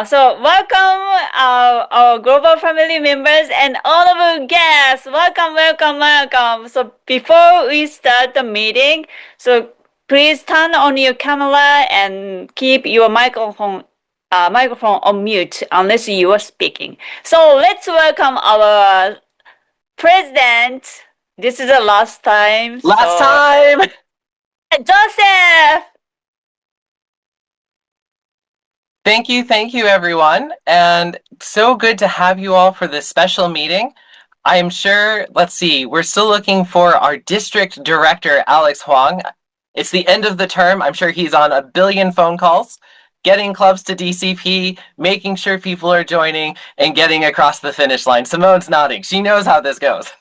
So welcome our global family members and all of our guests. Welcome, welcome, welcome. So before we start the meeting, so please turn on your camera and keep your microphone on mute unless you are speaking. So let's welcome our president. This is the last time. Last time! Joseph! Thank you, everyone. And so good to have you all for this special meeting. I'm sure, let's see, we're still looking for our district director, Alex Huang. It's the end of the term. I'm sure he's on a billion phone calls, getting clubs to DCP, making sure people are joining, and getting across the finish line. Simone's nodding. She knows how this goes.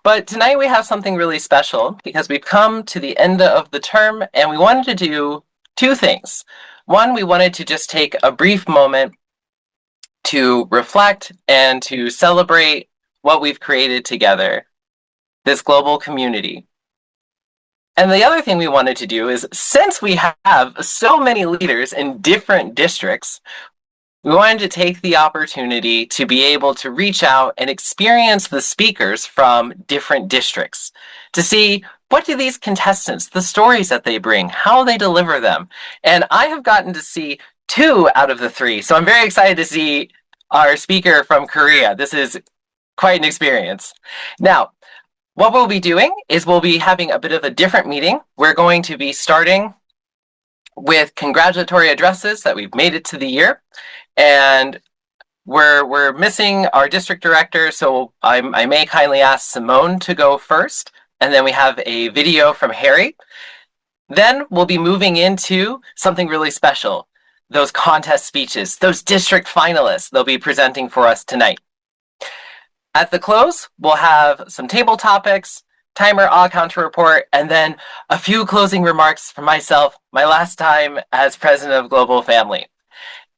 But tonight we have something really special because we've come to the end of the term and we wanted to do two things. One, we wanted to just take a brief moment to reflect and to celebrate what we've created together, this global community. And the other thing we wanted to do is, since we have so many leaders in different districts, we wanted to take the opportunity to be able to reach out and experience the speakers from different districts to see what do these contestants, the stories that they bring, how they deliver them. And I have gotten to see 2 out of the 3. So I'm very excited to see our speaker from Korea. This is quite an experience. Now, what we'll be doing is we'll be having a bit of a different meeting. We're going to be starting with congratulatory addresses that we've made it to the year. And we're missing our district director, so I may kindly ask Simone to go first. And then we have a video from Harry. Then we'll be moving into something really special. Those contest speeches, those district finalists they'll be presenting for us tonight. At the close, we'll have some table topics, timer counter report, and then a few closing remarks from myself, my last time as president of Global Family.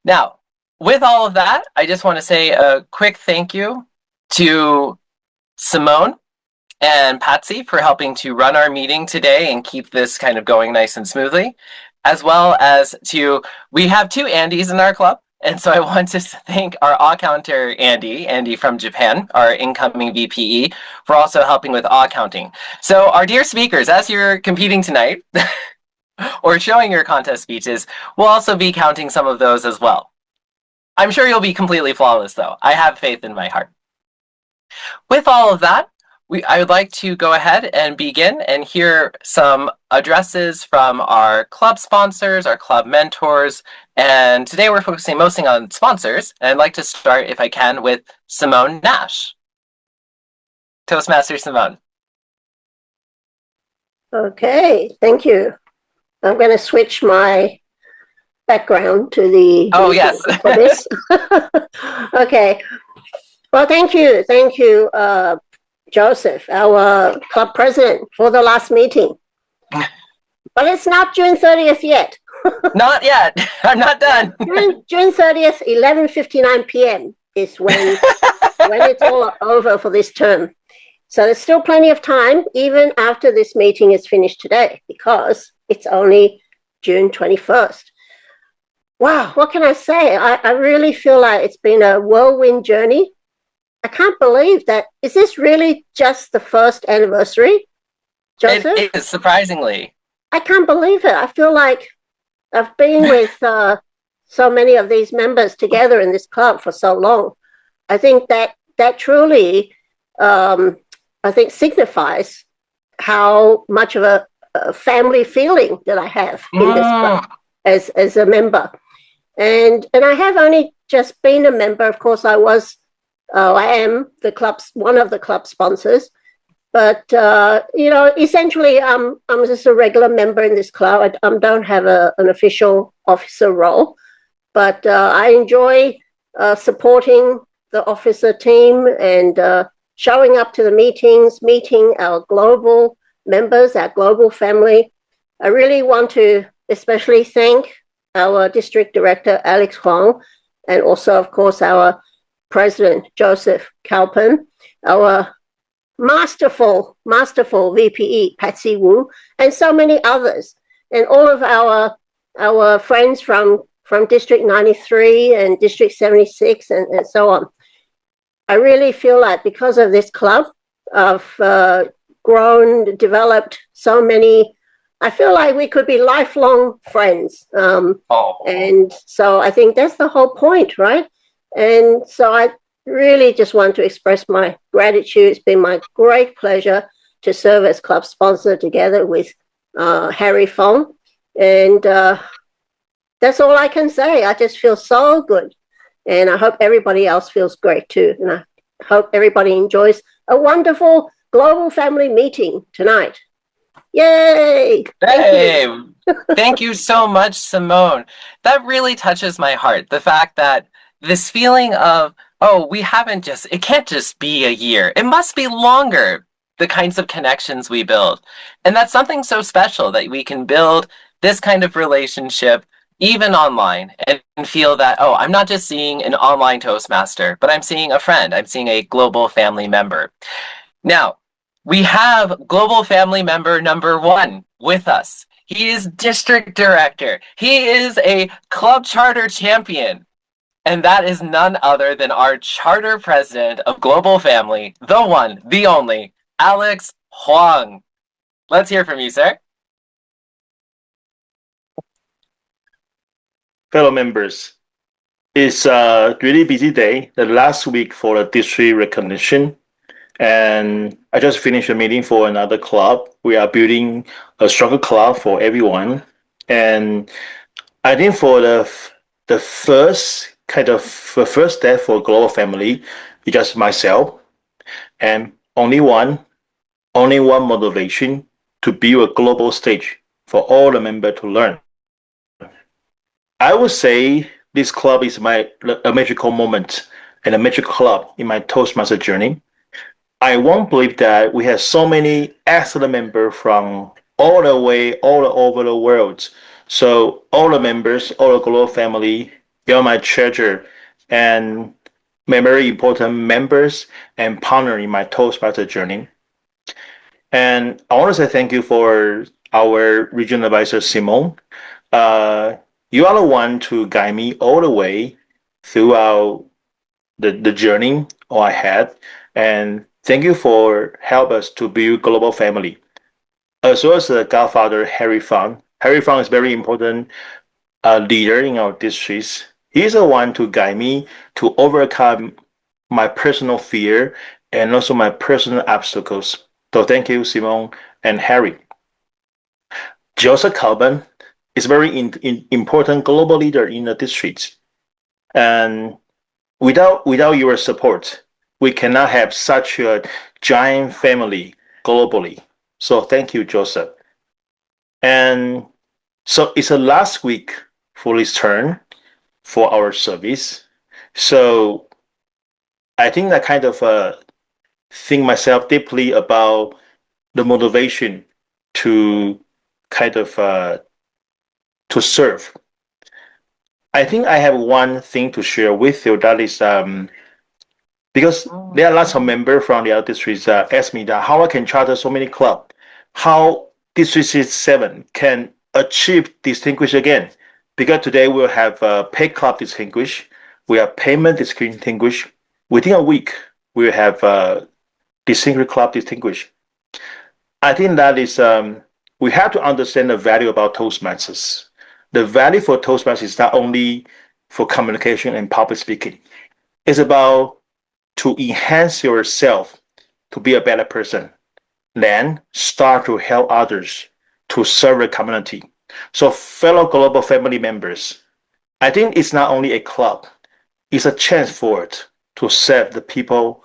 Now, with all of that, I just want to say a quick thank you to Simone and Patsy for helping to run our meeting today and keep this kind of going nice and smoothly, as well as we have 2 Andys in our club. And so I want to thank our counter Andy from Japan, our incoming VPE, for also helping with counting. So our dear speakers, as you're competing tonight or showing your contest speeches, we'll also be counting some of those as well. I'm sure you'll be completely flawless, though. I have faith in my heart. With all of that, I would like to go ahead and begin and hear some addresses from our club sponsors, our club mentors, and today we're focusing mostly on sponsors, and I'd like to start, if I can, with Simone Nash. Toastmaster Simone. Okay, thank you. I'm going to switch my background to the yes for this. Okay. Well, thank you, Joseph, our club president, for the last meeting. But it's not June 30th yet. Not yet. I'm not done. June 30th, 11:59 p.m. is when it's all over for this term. So there's still plenty of time, even after this meeting is finished today, because it's only June 21st. Wow, what can I say? I really feel like it's been a whirlwind journey. I can't believe that. Is this really just the first anniversary, Joseph? It is, surprisingly. I can't believe it. I feel like I've been with so many of these members together in this club for so long. I think that truly, I think, signifies how much of a family feeling that I have in this club as a member. And I have only just been a member. Of course, I am one of the club sponsors, but essentially, I'm just a regular member in this club. I don't have an official officer role, but I enjoy supporting the officer team and showing up to the meetings, meeting our global members, our global family. I really want to especially thank our district director, Alex Huang, and also, of course, our president, Joseph Kalpen, our masterful VPE, Patsy Wu, and so many others, and all of our friends from from District 93 and District 76 and so on. I really feel like because of this club, I've grown, developed so many. I feel like we could be lifelong friends. And so I think that's the whole point, right? And so I really just want to express my gratitude. It's been my great pleasure to serve as club sponsor together with Harry Fong. And that's all I can say. I just feel so good. And I hope everybody else feels great too. And I hope everybody enjoys a wonderful global family meeting tonight. Yay! Hey, thank you so much, Simone. That really touches my heart. The fact that this feeling of, oh, it can't just be a year. It must be longer, the kinds of connections we build. And that's something so special that we can build this kind of relationship even online and feel that, oh, I'm not just seeing an online Toastmaster, but I'm seeing a friend. I'm seeing a global family member. Now, we have global family member number 1 with us. He is district director. He is a club charter champion. And that is none other than our charter president of Global Family, the one, the only, Alex Huang. Let's hear from you, sir. Fellow members, it's a really busy day, the last week for the district recognition. And I just finished a meeting for another club. We are building a stronger club for everyone. And I think for the first step for global family is just myself and only one motivation to build a global stage for all the members to learn. I would say this club is a magical moment and a magical club in my Toastmaster journey. I won't believe that we have so many excellent members from all over the world. So all the members, all the global family, you're my treasure and my very important members and partner in my Toastmaster journey. And I want to say thank you for our regional advisor, Simone. You are the one to guide me all the way throughout the journey I had. And thank you for help us to build global family. As well as the godfather, Harry Fang. Harry Fang is very important leader in our districts. He's the one to guide me to overcome my personal fear and also my personal obstacles. So thank you, Simone and Harry. Joseph Calvin is very important global leader in the district. And without your support, we cannot have such a giant family globally. So thank you, Joseph. And so it's the last week for this turn for our service. So I think I kind of think myself deeply about the motivation to kind of to serve. I think I have one thing to share with you that is because there are lots of members from the other districts ask me that how I can charter so many clubs, how District 7 can achieve distinguish again. Because today we'll have pay club distinguish, we have payment distinguish. Within a week, we'll have distinguished club distinguish. I think that is we have to understand the value about Toastmasters. The value for Toastmasters is not only for communication and public speaking. It's about to enhance yourself to be a better person. Then start to help others to serve the community. So fellow global family members, I think it's not only a club, it's a chance for it to serve the people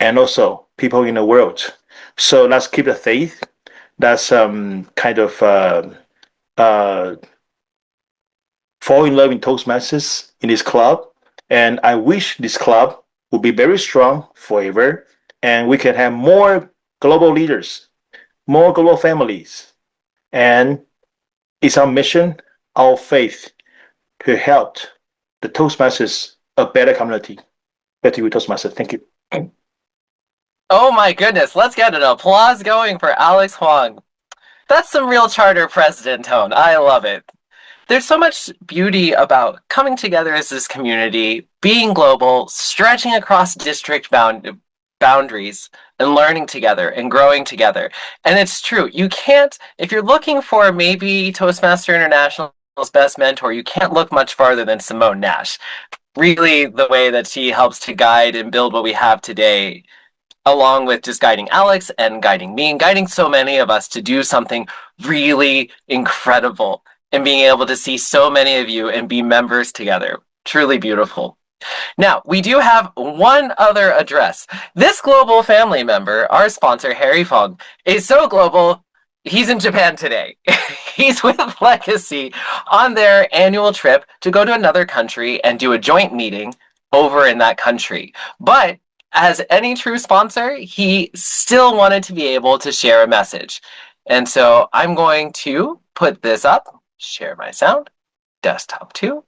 and also people in the world. So let's keep the faith. That's kind of fall in love in Toastmasters in this club. And I wish this club will be very strong forever. And we can have more global leaders, more global families. And it's our mission, our faith to help the Toastmasters a better community. Back to you, Toastmasters. Thank you. Oh my goodness, let's get an applause going for Alex Huang. That's some real charter president tone. I love it. There's so much beauty about coming together as this community, being global, stretching across district boundaries, and learning together and growing together. And it's true. You can't, if you're looking for maybe Toastmaster International's best mentor, you can't look much farther than Simone Nash. Really, the way that she helps to guide and build what we have today, along with just guiding Alex and guiding me and guiding so many of us to do something really incredible and being able to see so many of you and be members together. Truly beautiful. Now, we do have one other address. This global family member, our sponsor, Harry Fong, is so global, he's in Japan today. He's with Legacy on their annual trip to go to another country and do a joint meeting over in that country. But as any true sponsor, he still wanted to be able to share a message. And so I'm going to put this up, share my sound, desktop 2.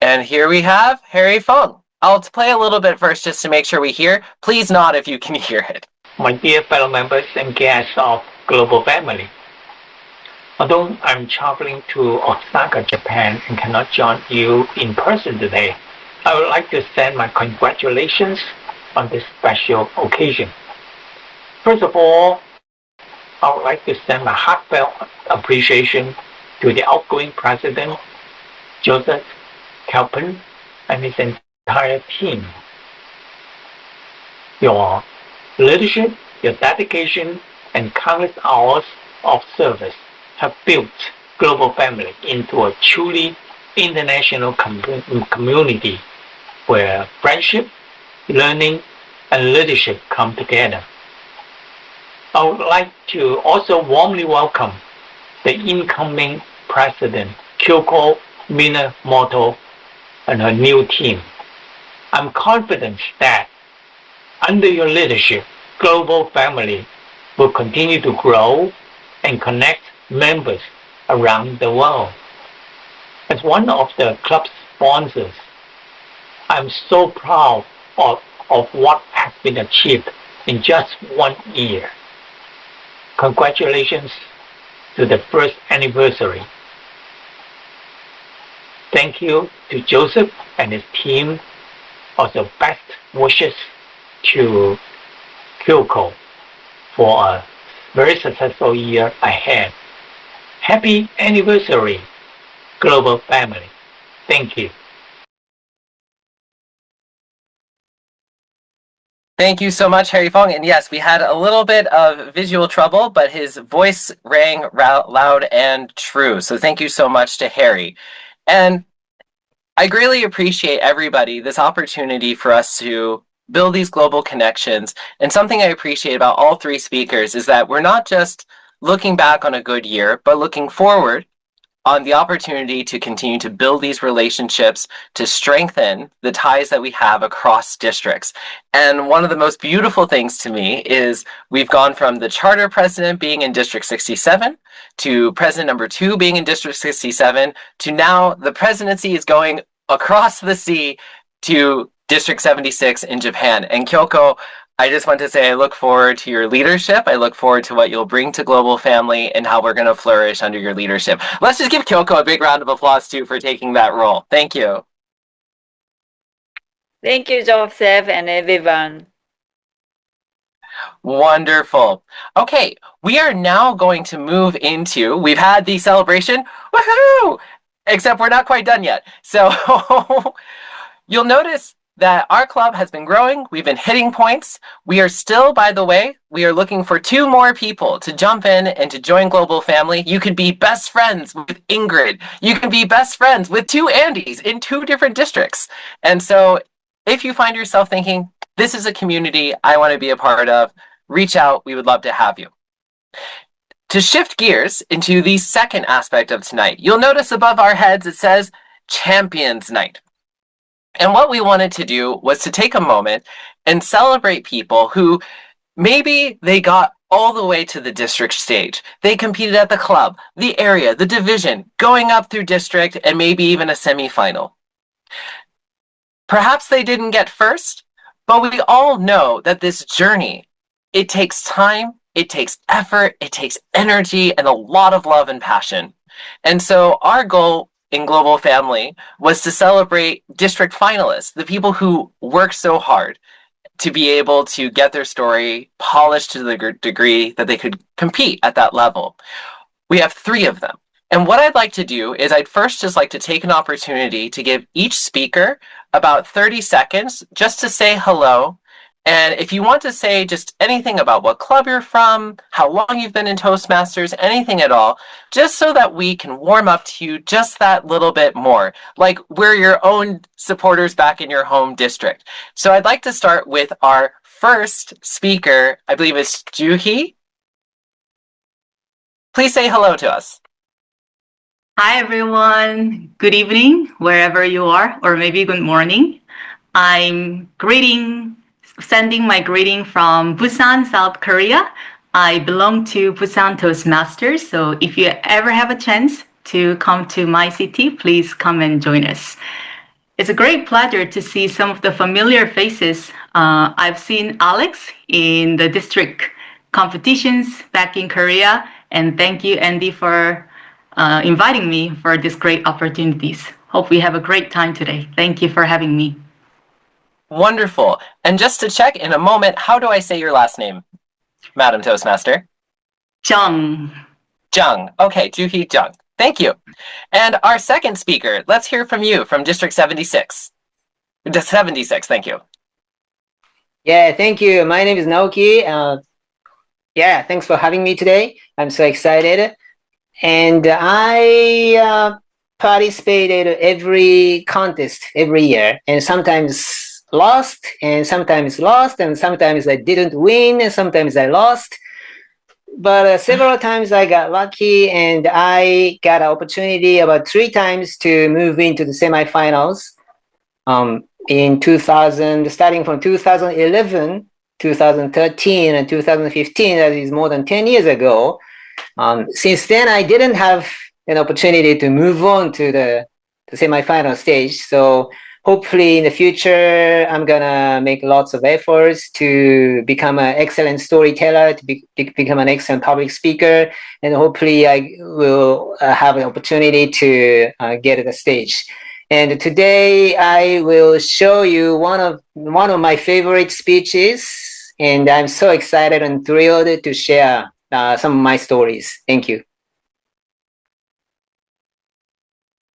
And here we have Harry Fong. I'll play a little bit first just to make sure we hear. Please nod if you can hear it. My dear fellow members and guests of Global Family, although I'm traveling to Osaka, Japan and cannot join you in person today, I would like to send my congratulations on this special occasion. First of all, I would like to send my heartfelt appreciation to the outgoing President, Joseph Kalpen, and his entire team. Your leadership, your dedication, and countless hours of service have built Global Family into a truly international community where friendship, learning, and leadership come together. I would like to also warmly welcome the incoming President, Kyoko Minamoto, and her new team. I'm confident that under your leadership, Global Family will continue to grow and connect members around the world. As one of the club's sponsors, I'm so proud of what has been achieved in just 1 year. Congratulations to the first anniversary. Thank you to Joseph and his team. Also, best wishes to Kyoko for a very successful year ahead. Happy anniversary, Global Family. Thank you. Thank you so much, Harry Fong. And yes, we had a little bit of visual trouble, but his voice rang loud and true. So thank you so much to Harry. And I greatly appreciate everybody, this opportunity for us to build these global connections. And something I appreciate about all three speakers is that we're not just looking back on a good year, but looking forward on the opportunity to continue to build these relationships, to strengthen the ties that we have across districts. And one of the most beautiful things to me is we've gone from the charter president being in District 67 to president number 2 being in District 67 to now the presidency is going across the sea to District 76 in Japan. And Kyoko, I just want to say I look forward to your leadership. I look forward to what you'll bring to Global Family and how we're going to flourish under your leadership. Let's just give Kyoko a big round of applause, too, for taking that role. Thank you. Thank you, Joseph and everyone. Wonderful. Okay, we are now going to move into, we've had the celebration, woohoo! Except we're not quite done yet. So you'll notice that our club has been growing. We've been hitting points. We are still, by the way, we are looking for 2 more people to jump in and to join Global Family. You could be best friends with Ingrid. You can be best friends with 2 Andys in 2 different districts. And so if you find yourself thinking, this is a community I want to be a part of, reach out. We would love to have you. To shift gears into the second aspect of tonight, you'll notice above our heads it says Champions Night. And what we wanted to do was to take a moment and celebrate people who maybe they got all the way to the district stage. They competed at the club, the area, the division, going up through district, and maybe even a semifinal. Perhaps they didn't get first, but we all know that this journey, it takes time, it takes effort, it takes energy, and a lot of love and passion. And so our goal in Global Family was to celebrate district finalists, the people who worked so hard to be able to get their story polished to the degree that they could compete at that level. We have 3 of them. And what I'd like to do is I'd first just like to take an opportunity to give each speaker about 30 seconds just to say hello. And if you want to say just anything about what club you're from, how long you've been in Toastmasters, anything at all, just so that we can warm up to you just that little bit more, like we're your own supporters back in your home district. So I'd like to start with our first speaker, I believe it's Juhi. Please say hello to us. Hi, everyone. Good evening, wherever you are, or maybe good morning. I'm sending my greeting from Busan, South Korea. I belong to Busan Toastmasters, so if you ever have a chance to come to my city, please come and join us. It's a great pleasure to see some of the familiar faces. I've seen Alex in the district competitions back in Korea, and thank you, Andy, for inviting me for these great opportunities. Hope we have a great time today. Thank you for having me. Wonderful. And just to check in a moment, how do I say your last name, Madam Toastmaster? Jung. Jung. Okay, Juhi Jung. Thank you. And our second speaker, let's hear from you from District 76. 76, thank you. Yeah, thank you. My name is Naoki. Thanks for having me today. I'm so excited. And I participated every contest every year, and sometimes lost, and sometimes I didn't win, and sometimes I lost. But several times I got lucky, and I got an opportunity about 3 times to move into the semifinals. In 2000, starting from 2011, 2013, and 2015, that is more than 10 years ago. Since then, I didn't have an opportunity to move on to the semifinal stage. So hopefully in the future, I'm gonna make lots of efforts to become an excellent storyteller, to become an excellent public speaker, and hopefully I will have an opportunity to get at the stage. And today I will show you one of my favorite speeches, and I'm so excited and thrilled to share some of my stories. Thank you.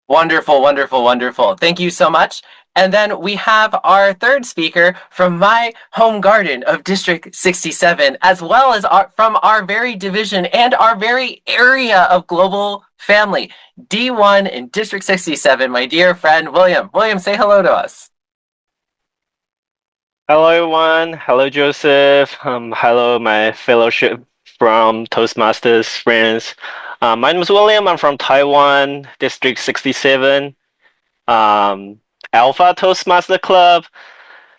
Wonderful, wonderful, wonderful. Thank you so much. And then we have our third speaker from my home garden of District 67, as well as from our very division and our very area of Global Family, D1 in District 67, my dear friend, William. William, say hello to us. Hello, everyone. Hello, Joseph. Hello, my fellowship from Toastmasters friends. My name is William. I'm from Taiwan, District 67, Alpha Toastmaster Club.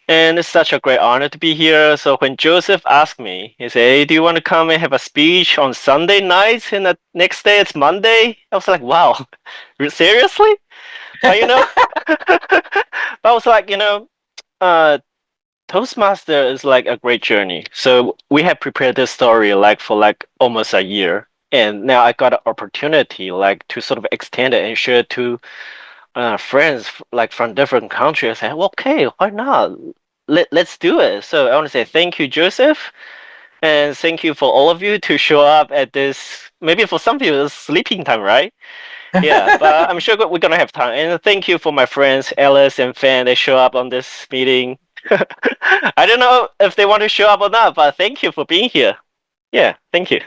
And it's such a great honor to be here. So when Joseph asked me, he said, "Hey, do you want to come and have a speech on Sunday nights? And the next day it's Monday." I was like, wow, seriously? But I was like, Toastmaster is like a great journey. So we have prepared this story for almost a year. And now I got an opportunity to sort of extend it and share it to friends from different countries. I said, well, okay, why not? Let's do it. So I want to say thank you, Joseph. And thank you for all of you to show up at this. Maybe for some people, it's sleeping time, right? Yeah, but I'm sure we're going to have time. And thank you for my friends, Alice and Fan. They show up on this meeting. I don't know if they want to show up or not, but thank you for being here. Yeah, thank you.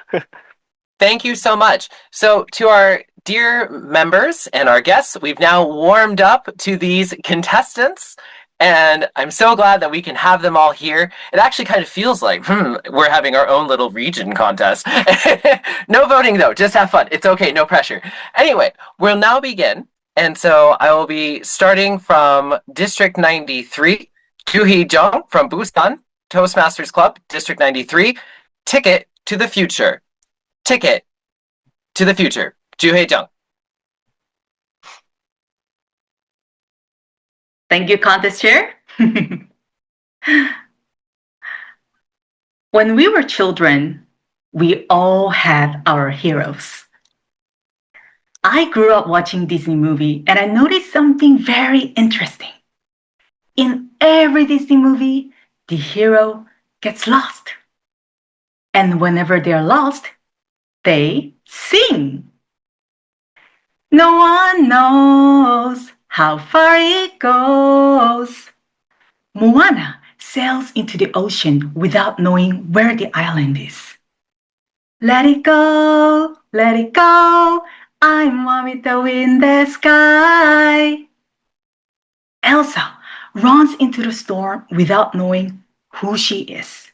Thank you so much. So to our dear members and our guests, we've now warmed up to these contestants. And I'm so glad that we can have them all here. It actually kind of feels like we're having our own little region contest. No voting though, just have fun. It's okay, no pressure. Anyway, we'll now begin. And so I will be starting from District 93, Juhi Jung from Busan, Toastmasters Club, District 93, Ticket to the Future. Ticket to the Future, Juhi Jung. Thank you, contest chair. When we were children, we all had our heroes. I grew up watching Disney movie and I noticed something very interesting. In every Disney movie, the hero gets lost. And whenever they're lost, they sing. No one knows how far it goes. Moana sails into the ocean without knowing where the island is. Let it go, let it go. I'm one with the wind, the sky. Elsa runs into the storm without knowing who she is.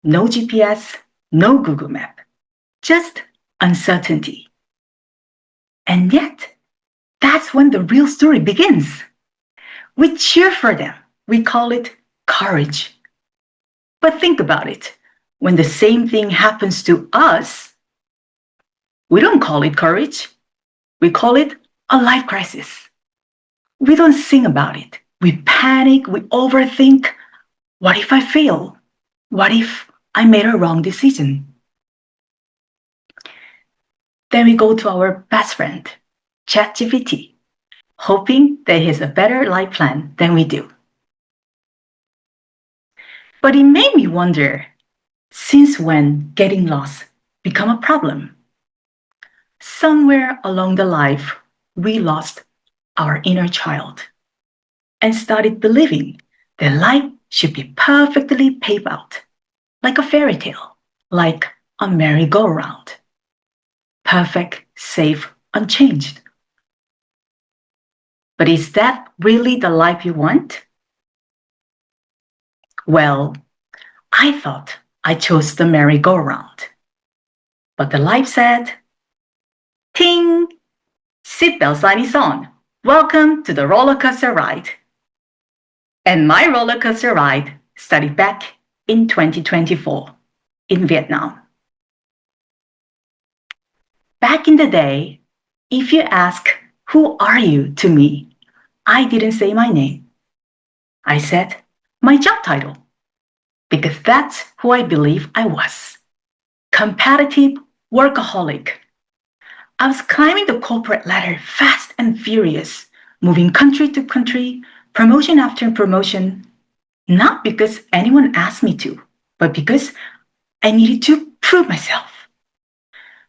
No GPS, no Google Map, just uncertainty. And yet, that's when the real story begins. We cheer for them. We call it courage. But think about it. When the same thing happens to us, we don't call it courage. We call it a life crisis. We don't sing about it. We panic, we overthink. What if I fail? What if I made a wrong decision? Then we go to our best friend, ChatGPT, hoping that he has a better life plan than we do. But it made me wonder, since when getting lost become a problem? Somewhere along the life, we lost our inner child and started believing that life should be perfectly paved out, like a fairy tale, like a merry-go-round. Perfect, safe, unchanged. But is that really the life you want? Well, I thought I chose the merry-go-round. But the life said, ting! Seatbelt sign is on. Welcome to the roller coaster ride. And my roller coaster ride started back in 2024 in Vietnam. Back in the day, if you ask, "Who are you?" to me, I didn't say my name. I said my job title, because that's who I believe I was. Competitive workaholic. I was climbing the corporate ladder fast and furious, moving country to country, promotion after promotion, not because anyone asked me to, but because I needed to prove myself.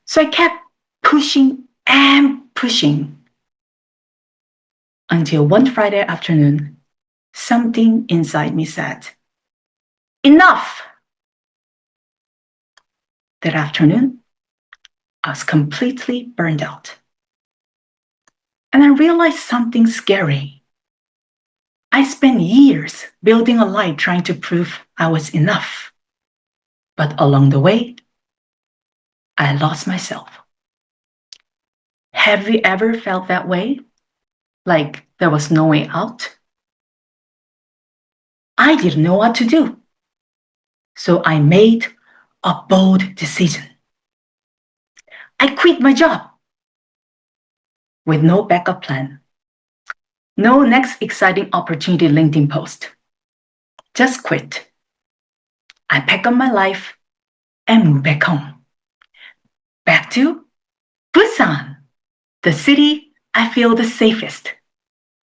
So I kept pushing and pushing until one Friday afternoon, something inside me said, "Enough!" That afternoon, I was completely burned out. And I realized something scary. I spent years building a life trying to prove I was enough. But along the way, I lost myself. Have you ever felt that way? Like there was no way out? I didn't know what to do. So I made a bold decision. I quit my job with no backup plan. No next exciting opportunity LinkedIn post. Just quit. I pack up my life and moved back home. Back to Busan, the city I feel the safest.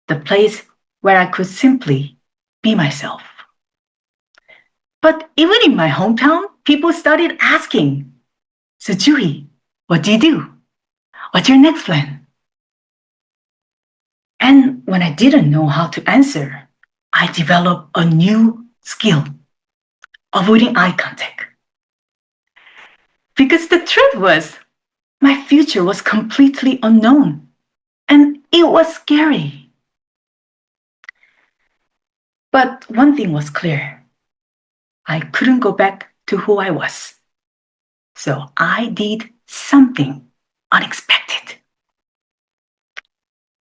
The place where I could simply be myself. But even in my hometown, people started asking, "So Juhi, what do you do? What's your next plan?" And when I didn't know how to answer, I developed a new skill, avoiding eye contact. Because the truth was, my future was completely unknown, and it was scary. But one thing was clear. I couldn't go back to who I was. So I did something unexpected.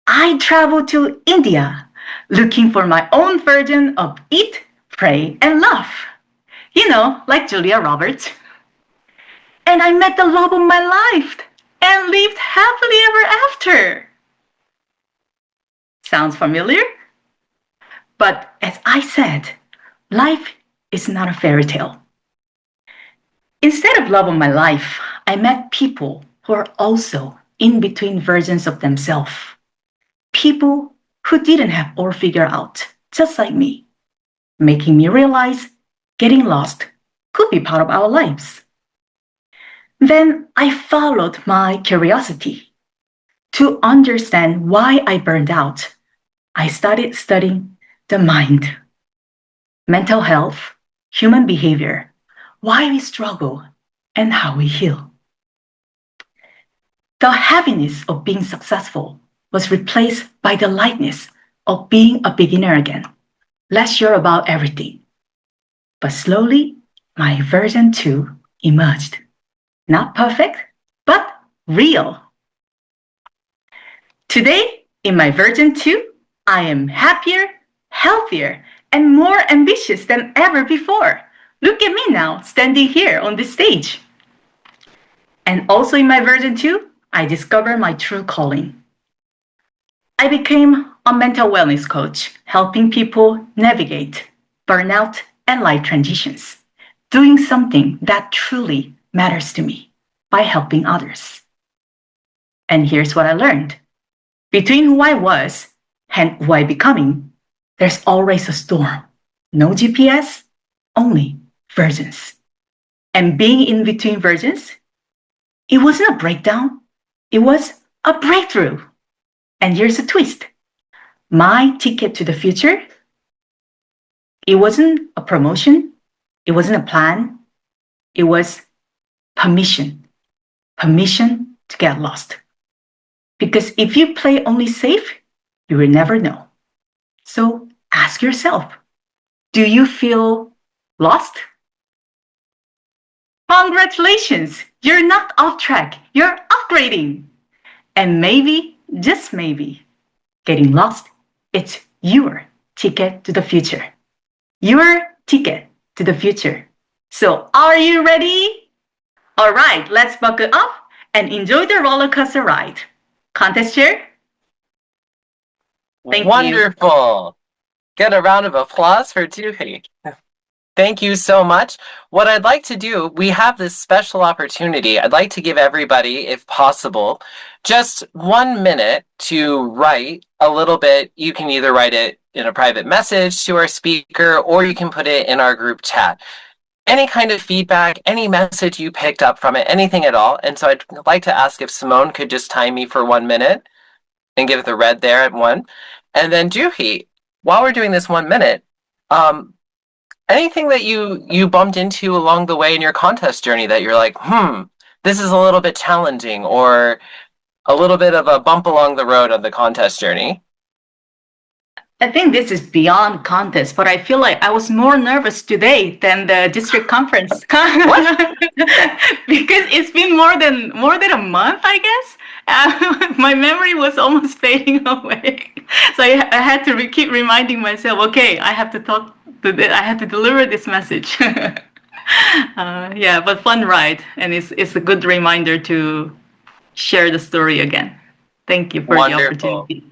I traveled to India looking for my own version of eat, pray, and love. You know, like Julia Roberts. And I met the love of my life and lived happily ever after. Sounds familiar? But as I said, life is not a fairy tale. Instead of love of my life, I met people who are also in-between versions of themselves. People who didn't have all figured out, just like me, making me realize getting lost could be part of our lives. Then I followed my curiosity. To understand why I burned out, I started studying the mind, mental health, human behavior, why we struggle, and how we heal. The heaviness of being successful was replaced by the lightness of being a beginner again, less sure about everything. But slowly, my version 2 emerged. Not perfect, but real. Today, in my version 2, I am happier, healthier, and more ambitious than ever before. Look at me now, standing here on this stage. And also in my version 2, I discovered my true calling. I became a mental wellness coach, helping people navigate burnout and life transitions, doing something that truly matters to me by helping others. And here's what I learned. Between who I was and who I'm becoming, there's always a storm. No GPS, only versions. And being in between versions, it wasn't a breakdown, it was a breakthrough. And here's a twist. My ticket to the future, it wasn't a promotion, it wasn't a plan, it was permission. Permission to get lost. Because if you play only safe, you will never know. So ask yourself, do you feel lost? Congratulations, you're not off track, you're upgrading. And maybe, just maybe, getting lost, it's your ticket to the future. Your ticket to the future. So are you ready? All right, let's buckle up and enjoy the roller coaster ride. Contest chair? Thank you. Wonderful. Get a round of applause for Juhi. Thank you so much. What I'd like to do, we have this special opportunity. I'd like to give everybody, if possible, just 1 minute to write a little bit. You can either write it in a private message to our speaker, or you can put it in our group chat. Any kind of feedback, any message you picked up from it, anything at all. And so I'd like to ask if Simone could just time me for 1 minute and give it the red there at 1. And then Juhi, while we're doing this 1 minute, anything that you bumped into along the way in your contest journey that you're like, this is a little bit challenging, or a little bit of a bump along the road on the contest journey? I think this is beyond contest, but I feel like I was more nervous today than the district conference. What? Because it's been more than a month, I guess. My memory was almost fading away, so I had to keep reminding myself. Okay, I have to talk. I have to deliver this message. Yeah, but fun ride, and it's a good reminder to share the story again. Thank you for the opportunity.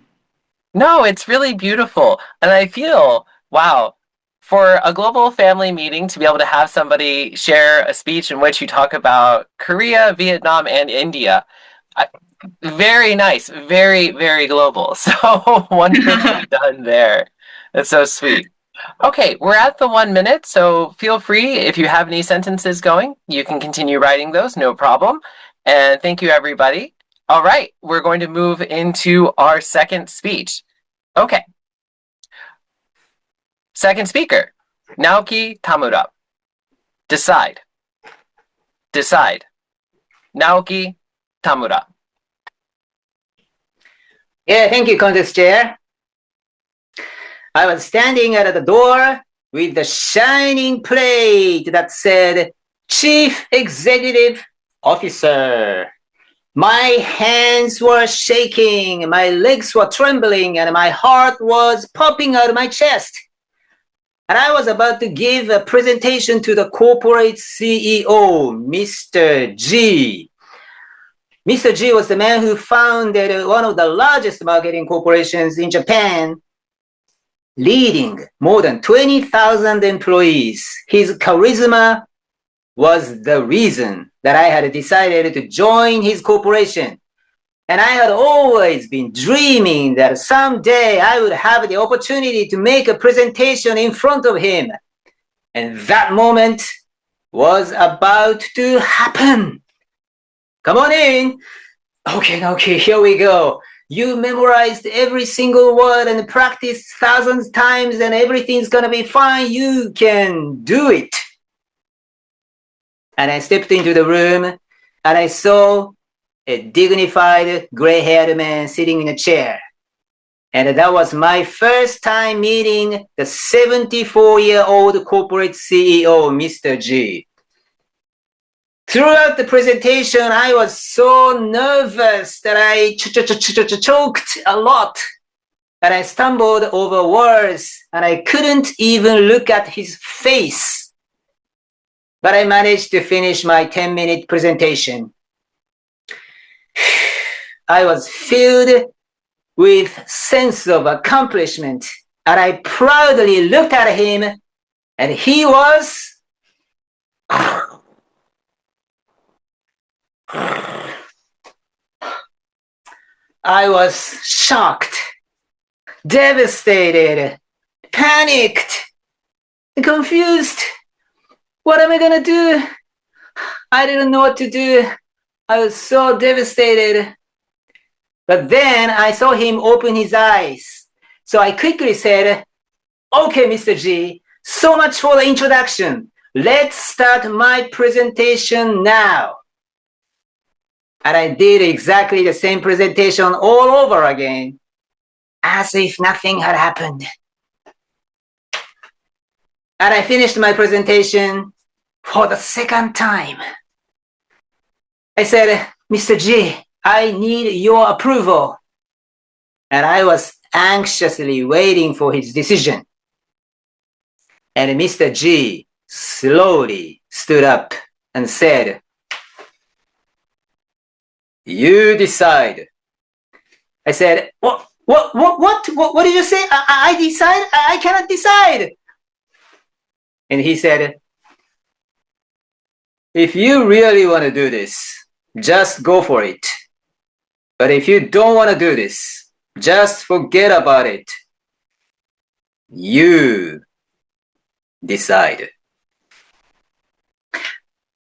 No, it's really beautiful. And I feel, wow, for a global family meeting to be able to have somebody share a speech in which you talk about Korea, Vietnam, and India, very nice, very, very global. So wonderfully done there. That's so sweet. Okay, we're at the 1 minute, so feel free, if you have any sentences going, you can continue writing those, no problem. And thank you, everybody. All right, we're going to move into our second speech. Okay. Second speaker, Naoki Tamura. Decide. Decide. Naoki Tamura. Yeah, thank you, contest chair. I was standing at the door with the shining plate that said Chief Executive Officer. My hands were shaking, my legs were trembling, and my heart was popping out of my chest. And I was about to give a presentation to the corporate CEO, Mr. G. Mr. G was the man who founded one of the largest marketing corporations in Japan, leading more than 20,000 employees. His charisma was the reason that I had decided to join his corporation. And I had always been dreaming that someday I would have the opportunity to make a presentation in front of him. And that moment was about to happen. Come on in. Okay, here we go. You memorized every single word and practiced thousands of times and everything's gonna be fine. You can do it. And I stepped into the room and I saw a dignified gray-haired man sitting in a chair. And that was my first time meeting the 74-year-old corporate CEO, Mr. G. Throughout the presentation, I was so nervous that I choked a lot. And I stumbled over words and I couldn't even look at his face. But I managed to finish my 10-minute presentation. I was filled with sense of accomplishment, and I proudly looked at him, and he was I was shocked, devastated, panicked, confused. What am I gonna do? I didn't know what to do. I was so devastated. But then I saw him open his eyes. So I quickly said, okay, Mr. G, so much for the introduction. Let's start my presentation now. And I did exactly the same presentation all over again, as if nothing had happened. And I finished my presentation for the second time. I said, Mr. G, I need your approval. And I was anxiously waiting for his decision. And Mr. G slowly stood up and said, you decide. I said, what did you say? I decide? I cannot decide. And he said, if you really want to do this, just go for it. But if you don't want to do this, just forget about it. You decide.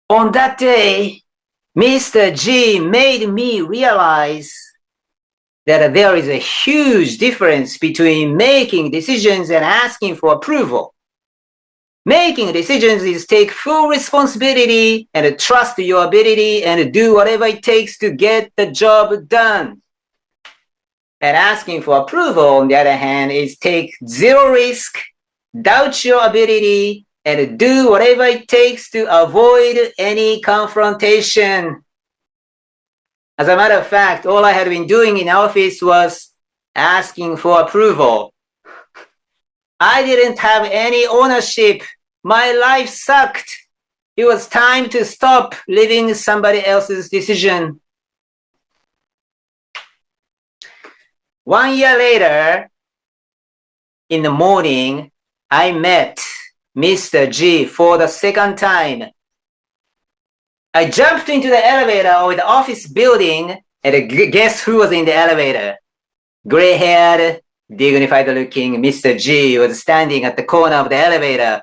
On that day, Mr. G made me realize that there is a huge difference between making decisions and asking for approval. Making decisions is take full responsibility and trust your ability and do whatever it takes to get the job done. And asking for approval, on the other hand, is take zero risk, doubt your ability, and do whatever it takes to avoid any confrontation. As a matter of fact, all I had been doing in office was asking for approval. I didn't have any ownership. My life sucked. It was time to stop living somebody else's decision. 1 year later, in the morning, I met Mr. G for the second time. I jumped into the elevator of the office building, and guess who was in the elevator? Gray-haired, dignified-looking Mr. G was standing at the corner of the elevator.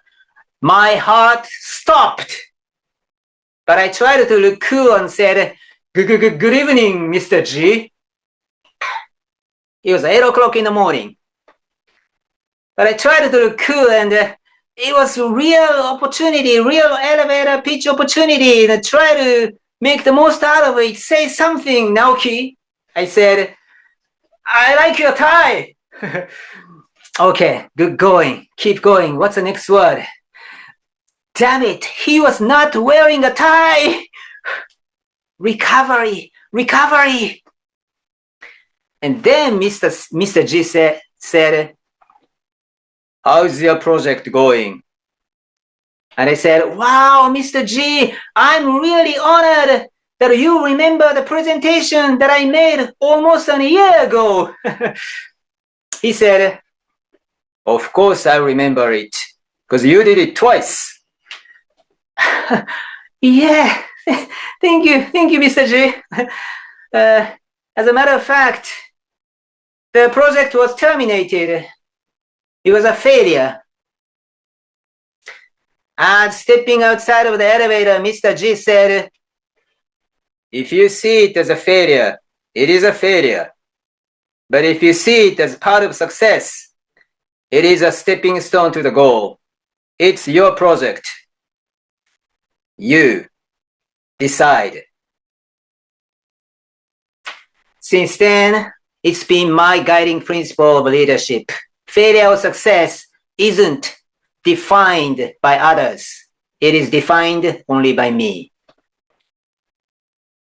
My heart stopped. But I tried to look cool and said, good evening, Mr. G. It was 8 o'clock in the morning. But I tried to look cool, and it was a real opportunity, real elevator pitch opportunity, and I try to make the most out of it. Say something, Naoki. I said, I like your tie. Okay, good going. Keep going. What's the next word? Damn it, he was not wearing a tie. Recovery. And then Mr. G said, how's your project going? And I said, wow, Mr. G, I'm really honored that you remember the presentation that I made almost a year ago. He said, of course I remember it, because you did it twice. Yeah, thank you, Mr. G. As a matter of fact, the project was terminated. It was a failure. And stepping outside of the elevator, Mr. G said, "If you see it as a failure, it is a failure. But if you see it as part of success, it is a stepping stone to the goal. It's your project. You decide." Since then, it's been my guiding principle of leadership. Failure or success isn't defined by others. It is defined only by me.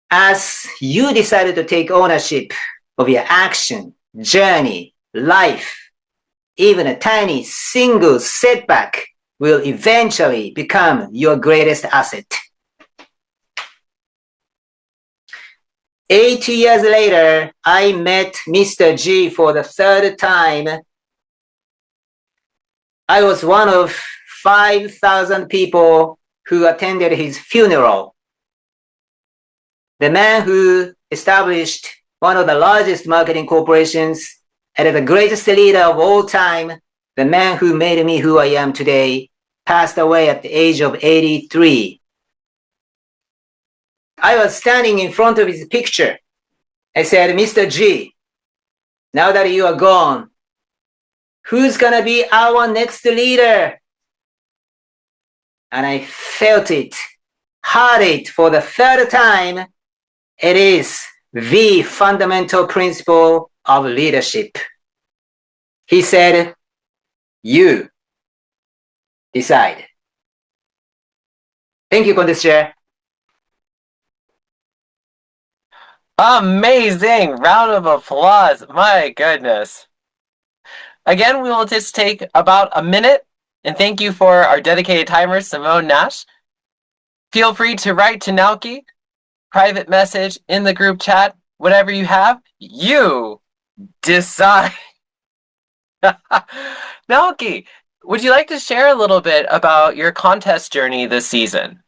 As you decided to take ownership of your action, journey, life, even a tiny single setback will eventually become your greatest asset. 8 years later, I met Mr. G for the third time. I was one of 5,000 people who attended his funeral. The man who established one of the largest marketing corporations and the greatest leader of all time, the man who made me who I am today, passed away at the age of 83. I was standing in front of his picture. I said, "Mr. G, now that you are gone, who's gonna be our next leader?" And I felt it, heard it for the third time. It is the fundamental principle of leadership. He said, "You decide." Thank you, Contest Chair. Amazing! Round of applause. My goodness. Again, we will just take about a minute, and thank you for our dedicated timer, Simone Nash. Feel free to write to Naoki, private message in the group chat, whatever you have, you decide. Naoki, would you like to share a little bit about your contest journey this season?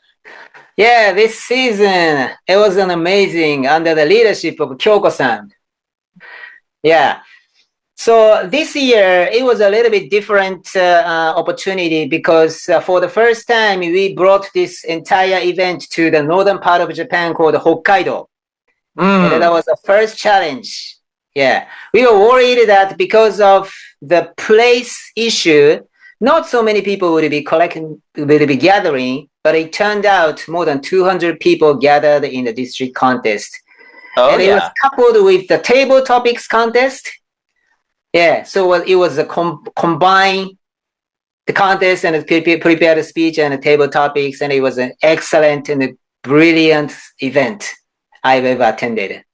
Yeah, this season, it was an amazing under the leadership of Kyoko-san. Yeah. So this year, it was a little bit different opportunity because for the first time, we brought this entire event to the northern part of Japan called Hokkaido. And that was the first challenge. Yeah. We were worried that because of the place issue, not so many people would be gathering, but it turned out more than 200 people gathered in the district contest. Oh, and it was coupled with the table topics contest. Yeah, so it was a combined the contest and prepared a speech and the table topics, and it was an excellent and a brilliant event I've ever attended.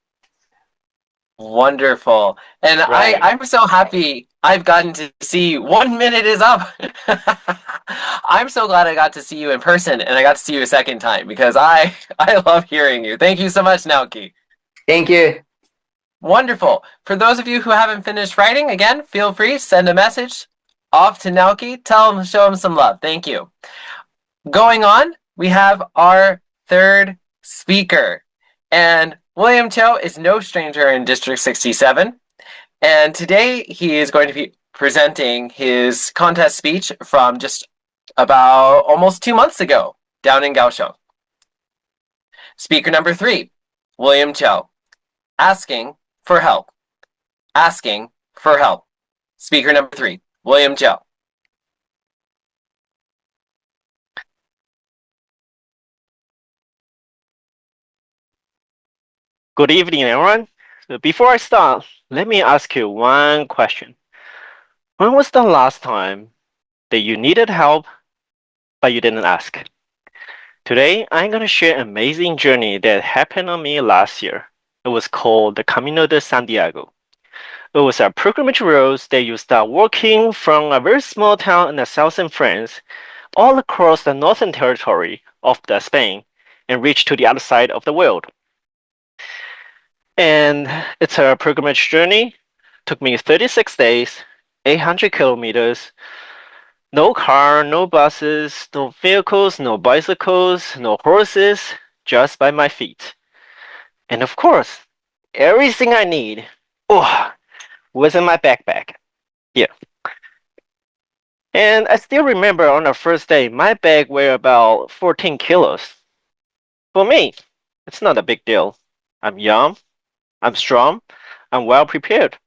Wonderful. And Right. I'm so happy I've gotten to see 1 minute is up. I'm so glad I got to see you in person and I got to see you a second time because I love hearing you. Thank you so much, Naoki. Thank you. Wonderful. For those of you who haven't finished writing, again, feel free, send a message off to Naoki. Tell him, show him some love. Thank you. Going on, we have our third speaker. And William Cho is no stranger in District 67. And today he is going to be presenting his contest speech from just about almost 2 months ago down in Kaohsiung. Speaker number 3, William Cho. Asking for help. Asking for help. Speaker number 3, William Cho. Good evening, everyone. So before I start, let me ask you one question. When was the last time that you needed help, but you didn't ask? Today, I'm going to share an amazing journey that happened on me last year. It was called the Camino de Santiago. It was a pilgrimage road that you start walking from a very small town in the southern France all across the northern territory of the Spain and reach to the other side of the world. And it's a pilgrimage journey. Took me 36 days, 800 kilometers. No car, no buses, no vehicles, no bicycles, no horses, just by my feet. And of course, Everything I need, oh, was in my backpack. Here. And I still remember on the first day, my bag weighed about 14 kilos. For me, it's not a big deal. I'm young, I'm strong, I'm well prepared.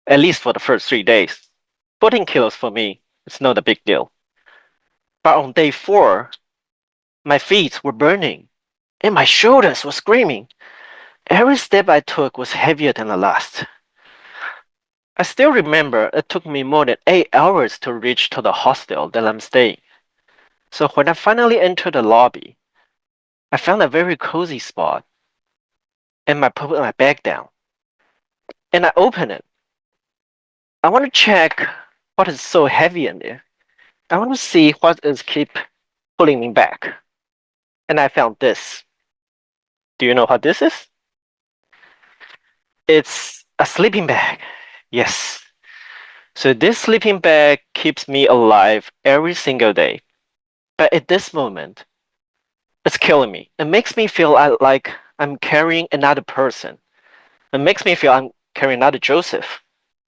At least for the first 3 days. 14 kilos for me, it's not a big deal. But on day 4, my feet were burning, and my shoulders were screaming. Every step I took was heavier than the last. I still remember it took me more than 8 hours to reach to the hostel that I'm staying. So when I finally entered the lobby, I found a very cozy spot, and I put my bag down. And I opened it. I want to check what is so heavy in there. I want to see what is keep pulling me back. And I found this. Do you know what this is? It's a sleeping bag. Yes. So this sleeping bag keeps me alive every single day. But at this moment, it's killing me. It makes me feel like I'm carrying another person. It makes me feel I'm carrying another Joseph.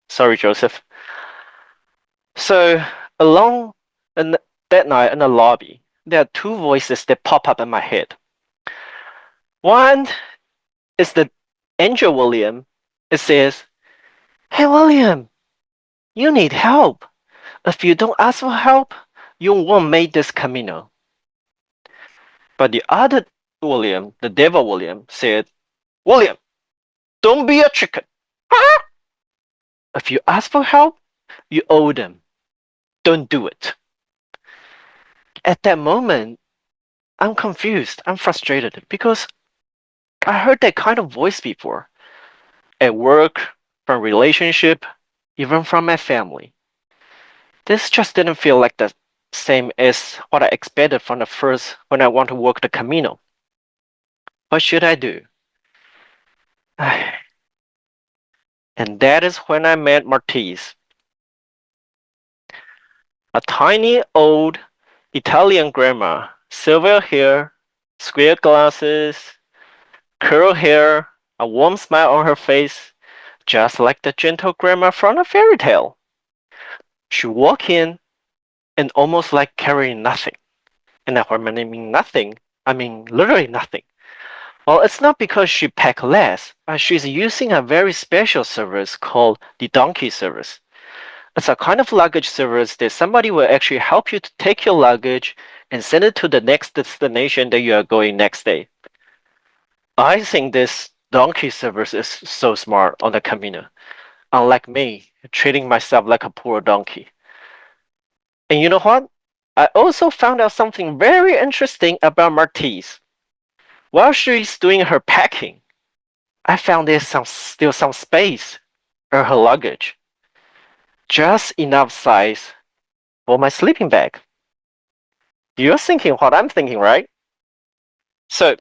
Sorry, Joseph. So along in that night in the lobby, there are 2 voices that pop up in my head. One is the Angel William. It says, "Hey William, you need help. If you don't ask for help, you won't make this Camino." But the other William, the Devil William, said, "William, don't be a chicken. Huh? If you ask for help, you owe them. Don't do it." At that moment, I'm confused. I'm frustrated because I heard that kind of voice before. At work, from relationship, even from my family. This just didn't feel like the same as what I expected from the first when I want to walk the Camino. What should I do? And that is when I met Martise. A tiny old Italian grandma, silver hair, square glasses, curly hair, a warm smile on her face, just like the gentle grandma from a fairy tale. She walked in and almost like carrying nothing. And when I mean nothing, I mean literally nothing. Well, it's not because she packed less, but she's using a very special service called the donkey service. It's a kind of luggage service that somebody will actually help you to take your luggage and send it to the next destination that you are going next day. I think this donkey service is so smart on the Camino, unlike me, treating myself like a poor donkey. And you know what? I also found out something very interesting about Martise. While she's doing her packing, I found there's still some space in her luggage. Just enough size for my sleeping bag. You're thinking what I'm thinking, right? So,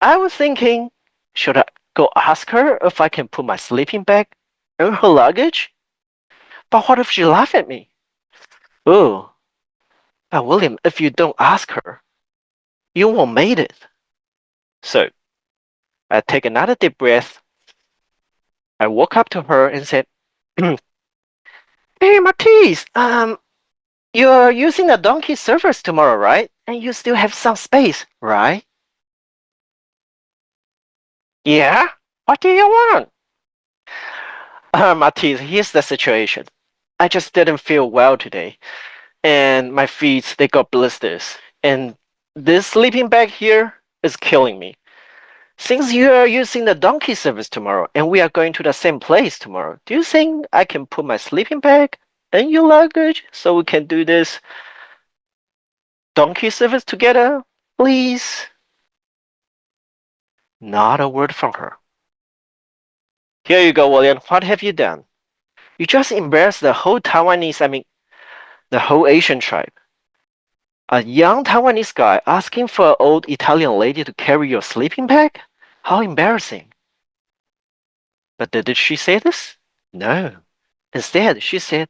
I was thinking, should I go ask her if I can put my sleeping bag in her luggage? But what if she laughs at me? Oh, but William, if you don't ask her, you won't make it. So, I take another deep breath. I walk up to her and said, "Hey, Matisse, you're using the donkey service tomorrow, right? And you still have some space, right?" "Yeah? What do you want?" "Matisse, here's the situation. I just didn't feel well today, and my feet, they got blisters. And this sleeping bag here is killing me. Since you are using the donkey service tomorrow, and we are going to the same place tomorrow, do you think I can put my sleeping bag in your luggage so we can do this donkey service together, please?" Not a word from her. "Here you go, William. What have you done? You just embarrassed the whole the whole Asian tribe. A young Taiwanese guy asking for an old Italian lady to carry your sleeping bag? How embarrassing." But did she say this? No. Instead, she said,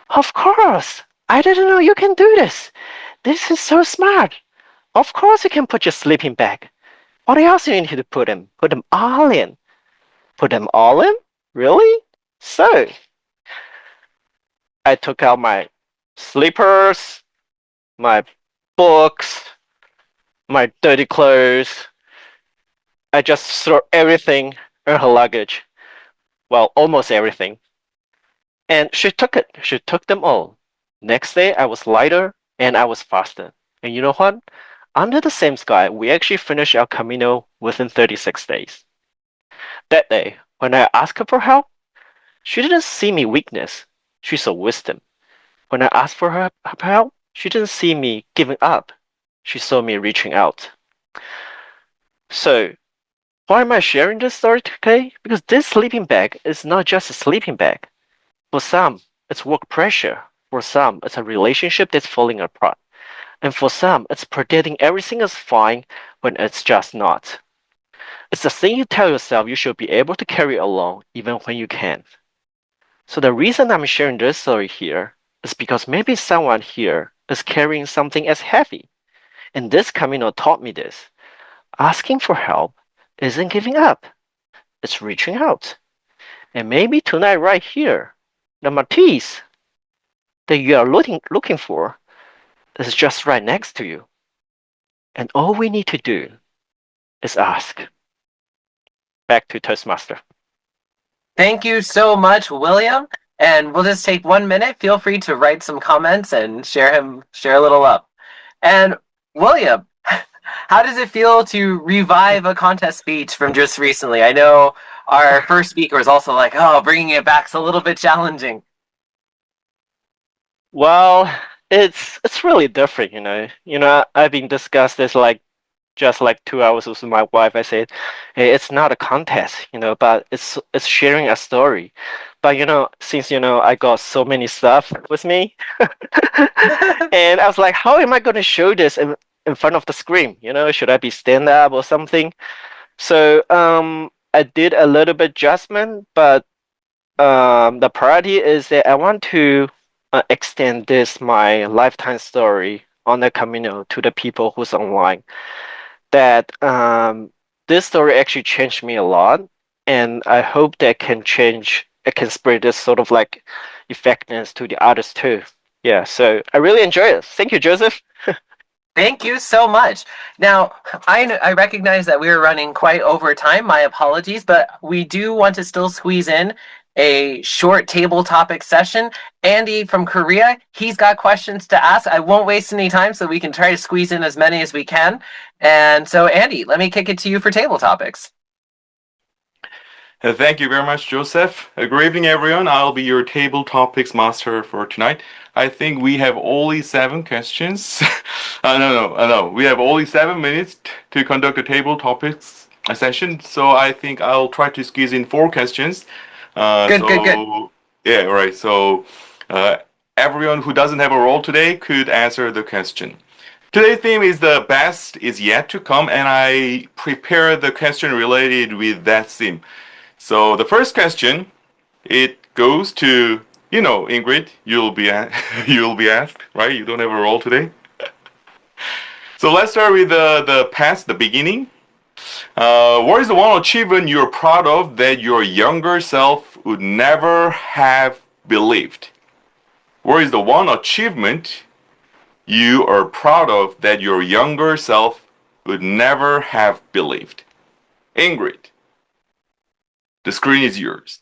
"Of course! I didn't know you can do this. This is so smart. Of course you can put your sleeping bag. What else do you need to put in? Put them all in. Put them all in? Really? So, I took out my slippers, my books, my dirty clothes. I just threw everything in her luggage. Well, almost everything. And she took it. She took them all. Next day, I was lighter and I was faster. And you know what? Under the same sky, we actually finished our Camino within 36 days. That day, when I asked her for help, she didn't see me weakness. She saw wisdom. When I asked for her help, she didn't see me giving up. She saw me reaching out. So, why am I sharing this story today? Because this sleeping bag is not just a sleeping bag. For some, it's work pressure. For some, it's a relationship that's falling apart. And for some, it's pretending everything is fine when it's just not. It's the thing you tell yourself you should be able to carry along even when you can't. So the reason I'm sharing this story here is because maybe someone here is carrying something as heavy. And this Camino taught me this. Asking for help isn't giving up. It's reaching out. And maybe tonight right here, the Matisse that you are looking for is just right next to you. And all we need to do is ask. Back to Toastmaster. Thank you so much, William. And we'll just take 1 minute. Feel free to write some comments and share a little up. And William, how does it feel to revive a contest speech from just recently? I know our first speaker was also like, oh, bringing it back's a little bit challenging. Well, it's really different, you know. I've been discussed this like just like 2 hours with my wife. I said, hey, it's not a contest, but it's sharing a story. But since I got so many stuff with me, and I was like, how am I going to show this in front of the screen? Should I be stand up or something? So I did a little bit adjustment, but the priority is that I want to extend this my lifetime story on the Camino to the people who's online. That this story actually changed me a lot, and I hope that it can spread this sort of like effectiveness to the others too. Yeah, so I really enjoy it. Thank you, Joseph. Thank you so much. Now, I recognize that we're running quite over time. My apologies, but we do want to still squeeze in a short table topic session. Andy from Korea, he's got questions to ask. I won't waste any time so we can try to squeeze in as many as we can. And so, Andy, let me kick it to you for table topics. Thank you very much, Joseph. Good evening, everyone. I'll be your table topics master for tonight. I think we have only 7 questions. No. We have only 7 minutes to conduct a table topics session. So I think I'll try to squeeze in 4 questions. Good. Yeah, right. So everyone who doesn't have a role today could answer the question. Today's theme is the best is yet to come, and I prepared the question related with that theme. So the first question, it goes to, Ingrid, you'll be asked, right? You don't have a role today. So let's start with the past, the beginning. What is the one achievement you're proud of that your younger self would never have believed? What is the one achievement you are proud of that your younger self would never have believed? Ingrid, the screen is yours.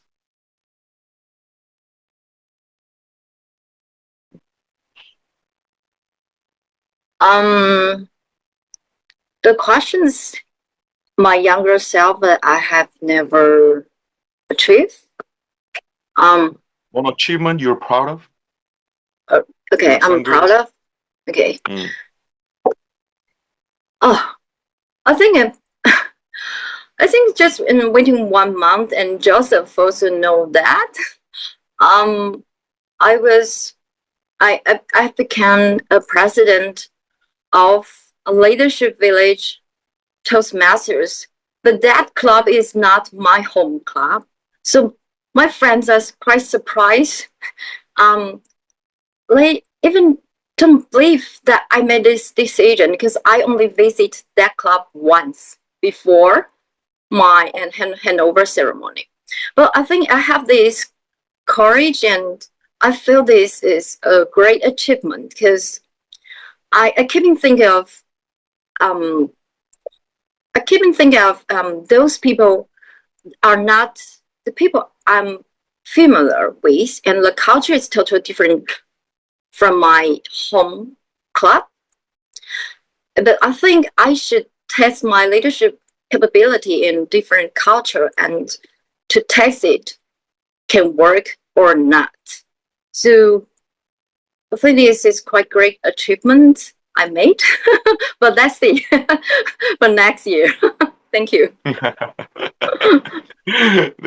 The questions my younger self that I have never achieved. One achievement you're proud of? Okay, I'm proud of. Okay. Oh, I think I think just in waiting 1 month, and Joseph also know that. I became a president of a leadership village Toastmasters, but that club is not my home club. So my friends are quite surprised. They even don't believe that I made this decision because I only visit that club once before my handover ceremony. But I think I have this courage, and I feel this is a great achievement because I keep thinking of those people are not the people I'm familiar with, and the culture is totally different from my home club. But I think I should test my leadership capability in different culture and to test it can work or not. So I think this is quite great achievement I made. But let's see. But next year. Thank you.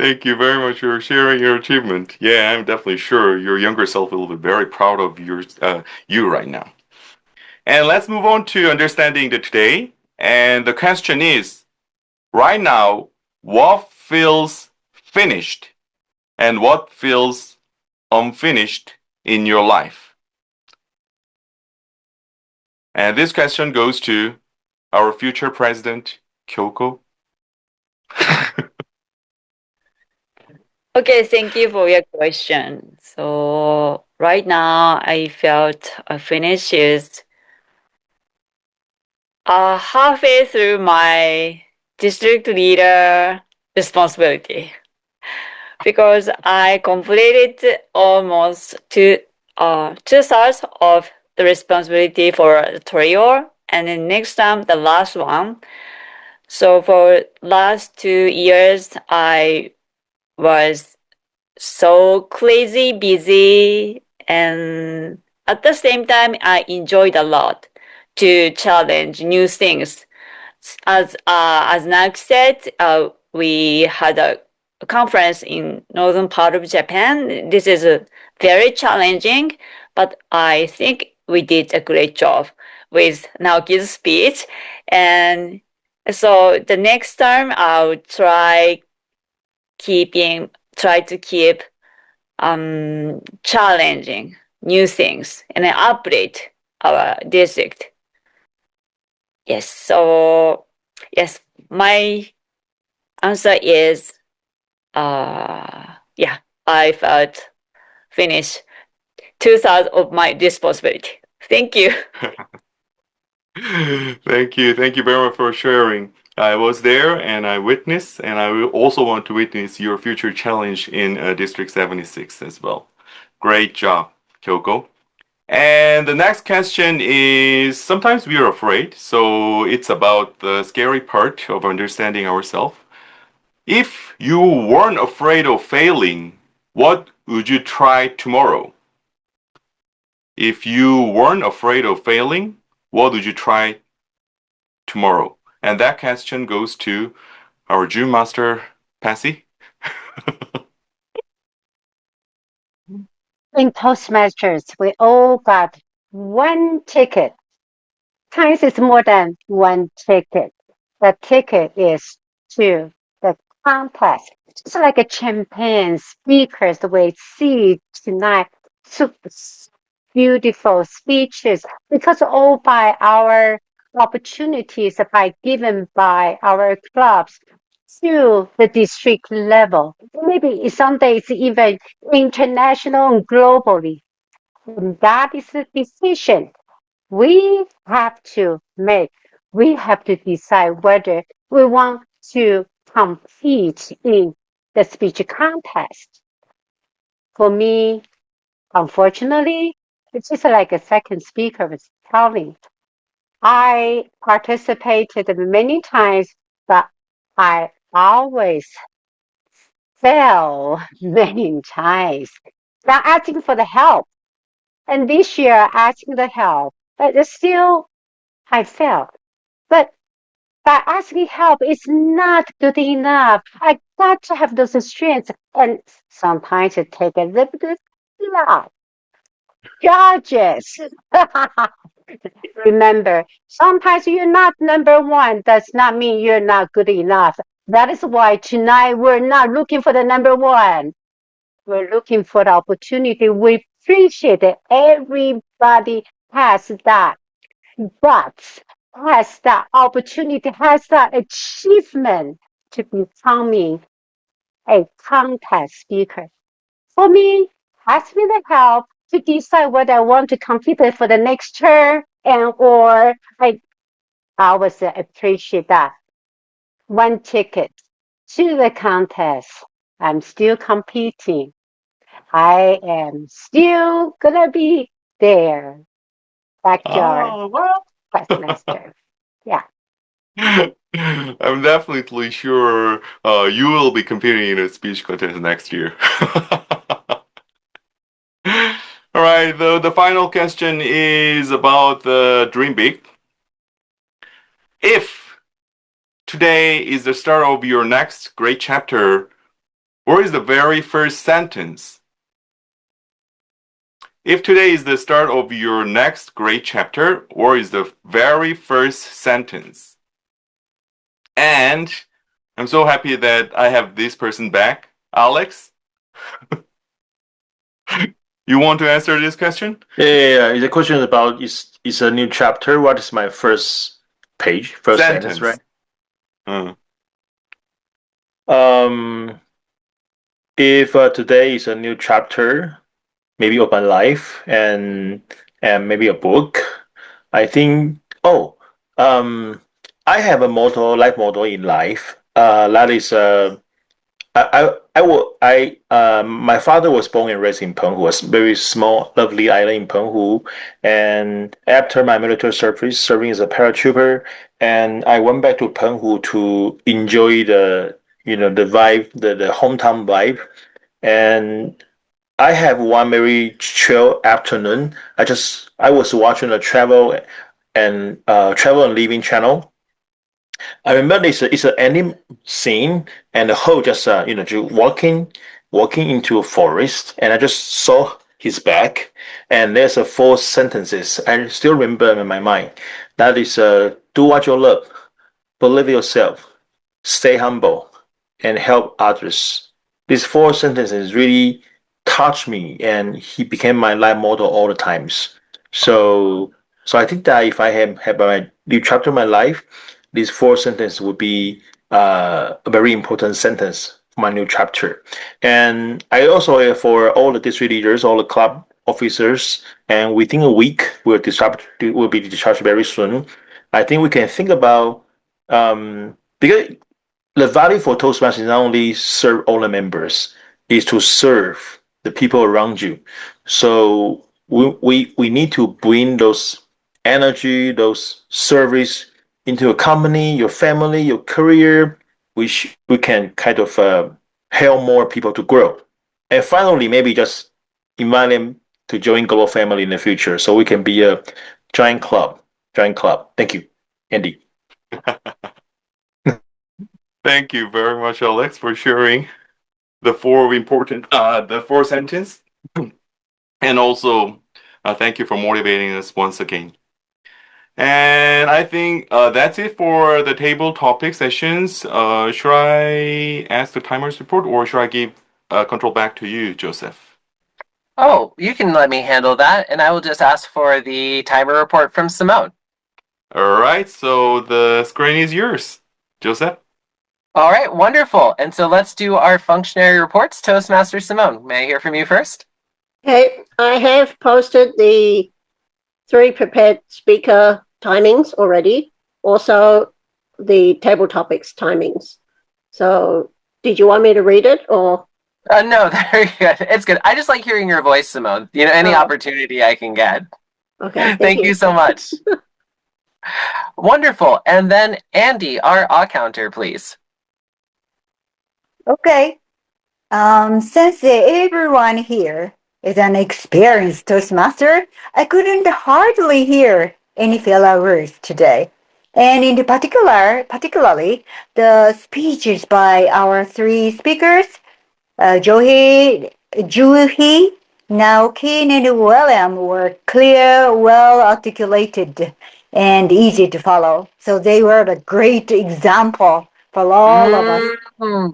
Thank you very much for sharing your achievement. Yeah, I'm definitely sure your younger self will be very proud of you right now. And let's move on to understanding the today. And the question is, right now, what feels finished and what feels unfinished in your life? And this question goes to our future president, Kyoko. Okay, thank you for your question. So right now, I felt finished is halfway through my district leader responsibility because I completed almost two-thirds of the responsibility for the trio, and then next time the last one. So for last 2 years, I was so crazy busy, and at the same time I enjoyed a lot to challenge new things. As Nak said, we had a conference in northern part of Japan. This is very challenging, but I think we did a great job with Naoki's speech. And so the next time I'll try to keep challenging new things and then upgrade our district. Yes, so yes, my answer is yeah, I felt finished two-thirds of my responsibility. Thank you. Thank you. Thank you very much for sharing. I was there and I witnessed, and I will also want to witness your future challenge in District 76 as well. Great job, Kyoko. And the next question is sometimes we are afraid, so it's about the scary part of understanding ourselves. If you weren't afraid of failing, what would you try tomorrow? If you weren't afraid of failing, what would you try tomorrow? And that question goes to our June Master, Passy. In Toastmasters, we all got one ticket. Times is more than one ticket. The ticket is to the contest. Just like a champagne speakers we see tonight. So beautiful speeches because all by our opportunities by given by our clubs to the district level. Maybe some days even international and globally. And that is the decision we have to make. We have to decide whether we want to compete in the speech contest. For me, unfortunately, it's just like a second speaker was telling. I participated many times, but I always fail many times. Now asking for the help. And this year asking the help, but still I failed. But by asking help is not good enough. I got to have those strengths. And sometimes it takes a little bit of judges. Remember, sometimes you're not number one does not mean you're not good enough. That is why tonight we're not looking for the number one. We're looking for the opportunity. We appreciate that everybody has that. But has that opportunity, has that achievement to becoming a contest speaker. For me, has really helped to decide what I want to compete for the next term, and or I always appreciate that. One ticket to the contest. I'm still competing. I am still gonna be there. Backyard Oh, well. Toastmaster. Yeah. I'm definitely sure you will be competing in a speech contest next year. All right, the final question is about the dream big. If today is the start of your next great chapter, what is the very first sentence? If today is the start of your next great chapter, what is the very first sentence? And I'm so happy that I have this person back. Alex, you want to answer this question? Yeah. The question is about is a new chapter. What is my first page, first sentence, right? Um, if today is a new chapter, maybe of my life, and maybe a book, I think. Oh, um, I have a motto, life motto in life. That is my father was born and raised in Penghu, a very small, lovely island in Penghu. And after my military service, serving as a paratrooper, and I went back to Penghu to enjoy the vibe, the hometown vibe. And I have one very chill afternoon. I was watching a travel and living channel. I remember it's an ending scene, and the whole just just walking into a forest, and I just saw his back, and there's a four sentences I still remember in my mind. That is do what you love, believe yourself, stay humble, and help others. These four sentences really touched me, and he became my life motto all the times. So I think that if I have my new chapter in my life, these four sentences would be a very important sentence for my new chapter. And I also for all the district leaders, all the club officers, and within a week will be discharged very soon. I think we can think about because the value for Toastmasters is not only serve all the members, is to serve the people around you. So we need to bring those energy, those service into a company, your family, your career, which we can kind of help more people to grow. And finally, maybe just invite them to join Global Family in the future, so we can be a giant club. Giant club. Thank you, Andy. Thank you very much, Alex, for sharing the the four sentence, and also thank you for motivating us once again. And I think that's it for the table topic sessions. Should I ask the timers report, or should I give control back to you, Joseph? Oh, you can let me handle that, and I will just ask for the timer report from Simone. All right, so the screen is yours, Joseph. All right, wonderful. And so let's do our functionary reports. Toastmaster Simone, may I hear from you first? Okay, I have posted the 3 prepared speaker timings already. Also, the table topics timings. So, did you want me to read it or? No, very good. It's good. I just like hearing your voice, Simone. Any opportunity I can get. Okay, thank you so much. Wonderful. And then Andy, our counter, please. Okay. Since everyone here is an experienced Toastmaster, I couldn't hardly hear any filler words today. And in particularly the speeches by our 3 speakers, Juhi, Naoki, and William were clear, well articulated, and easy to follow. So they were a great example for all of us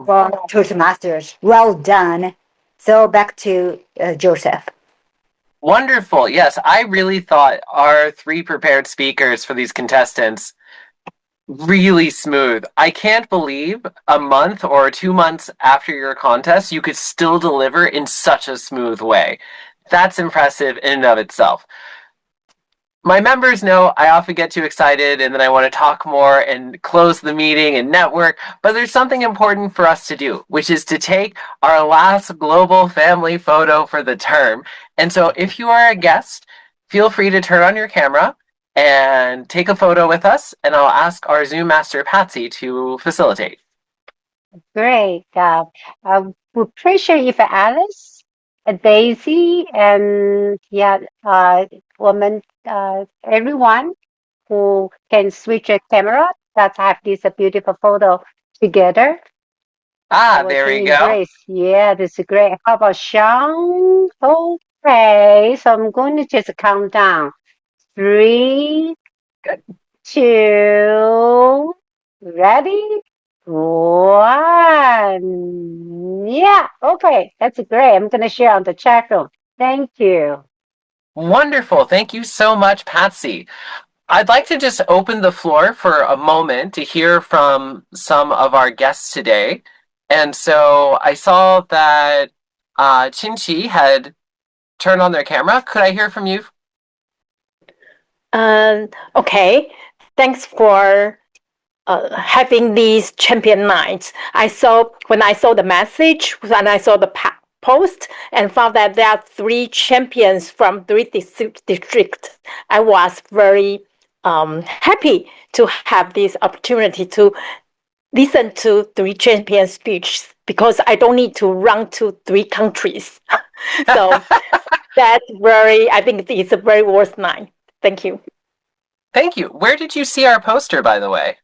for Toastmasters. Well done. So back to Joseph. Wonderful. Yes, I really thought our 3 prepared speakers for these contestants really smooth. I can't believe a month or 2 months after your contest, you could still deliver in such a smooth way. That's impressive in and of itself. My members know I often get too excited and then I want to talk more and close the meeting and network, but there's something important for us to do, which is to take our last global family photo for the term. And so if you are a guest, feel free to turn on your camera and take a photo with us, and I'll ask our Zoom master Patsy to facilitate. Great. I would appreciate if Alice, Daisy, and woman, everyone who can switch a camera that have this beautiful photo together. There we go. Embrace. Yeah, this is great. How about Sean? Okay, so I'm going to just count down. 3, 2, ready? 1. Yeah, okay, that's great. I'm going to share on the chat room. Thank you. Wonderful. Thank you so much, Patsy. I'd like to just open the floor for a moment to hear from some of our guests today. And so I saw that Chin-Chi had turned on their camera. Could I hear from you? Okay. Thanks for having these champion nights. When I saw the message, when I saw the post, and found that there are 3 champions from 3 districts, I was very happy to have this opportunity to listen to 3 champion speeches because I don't need to run to 3 countries. So I think it's a very worth night. Thank you. Thank you. Where did you see our poster, by the way?